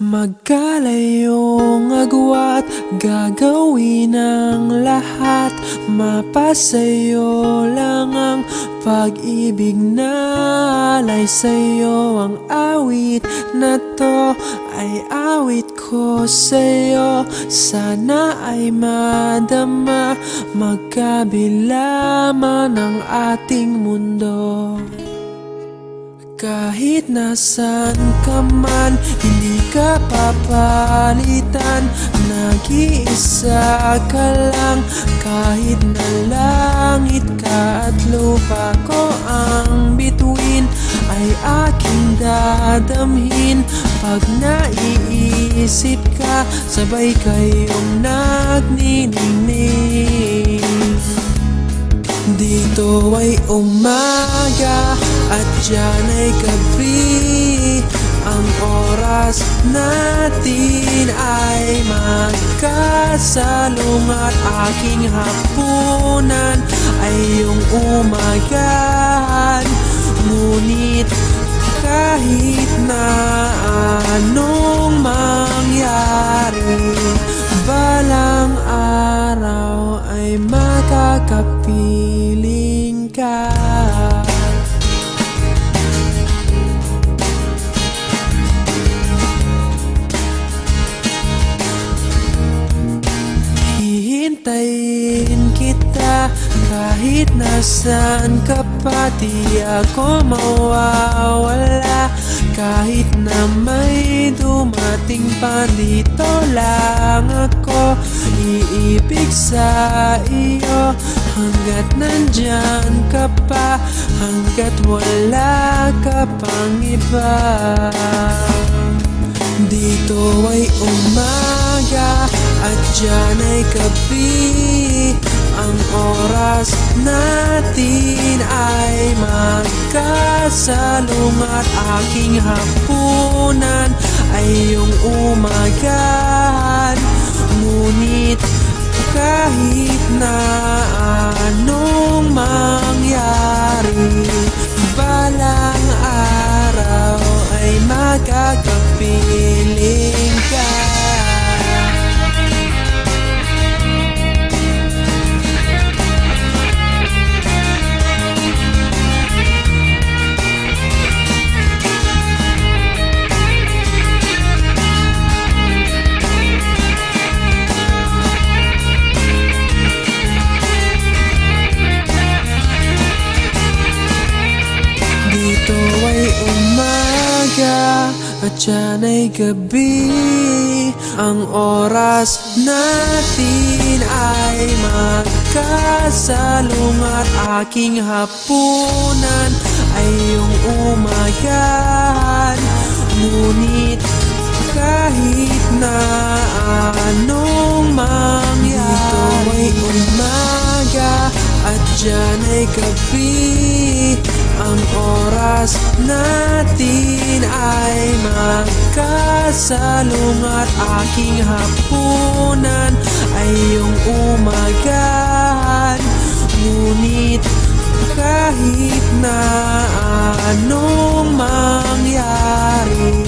Magkalayong agwat, gagawin ang lahat. Mapasayo lang ang pag-ibig na alay sa'yo. Ang awit na to ay awit ko sa'yo. Sana ay madama, magkabila man ang ating mundo. Kahit nasan ka man, hindi ka papalitan. Nag-iisa ka lang, kahit na langit ka at lupa ko ang bituin, ay aking dadamhin. Pag naiisip ka, sabay kayong nagniningning. Dito ay umaga at diyan ay gabi. Ang oras natin ay magkasalungat. Aking hapunan ay iyong umagahan. Ngunit kahit na anong mangyari, balang araw ay makakapiling ka. Hihintayin kita kahit nasaan ka pa. Di ako mawawala kahit na may dumating pa. Dito lang ako iibig sa iyo hanggat nandyan ka pa, hanggat wala ka pang iba. Dito ay umaga at diyan ay gabi. Ang oras natin ay magkasalungat. Aking hapunan ay iyong umagahan. Ngunit kahit na anong mangyari, balang araw ay makakapiling ka. Dito ay umaga at diyan ay gabi. Ang oras natin ay magkasalungat. Aking hapunan ay iyong umagahan. Ngunit kahit na anong mangyari, dito ay umaga at diyan ay gabi. Ang oras natin ay magkasalungat. Aking hapunan ay iyong umagahan. Ngunit kahit na anong mangyari,